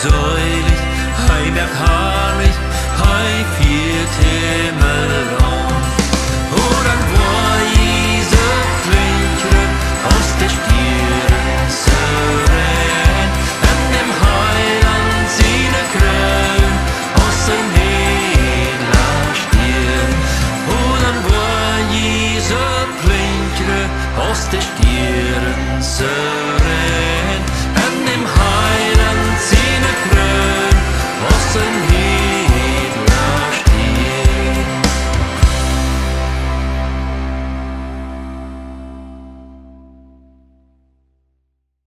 säulig, hei Berg herrlich, hei viert Himmel an. Och dann war Jesu Klinkre aus der Stirn Sören, an dem Heiland seine Krön aus sein edler Stirn. Och dann war Jesu Klinkre aus der Stirn Sören.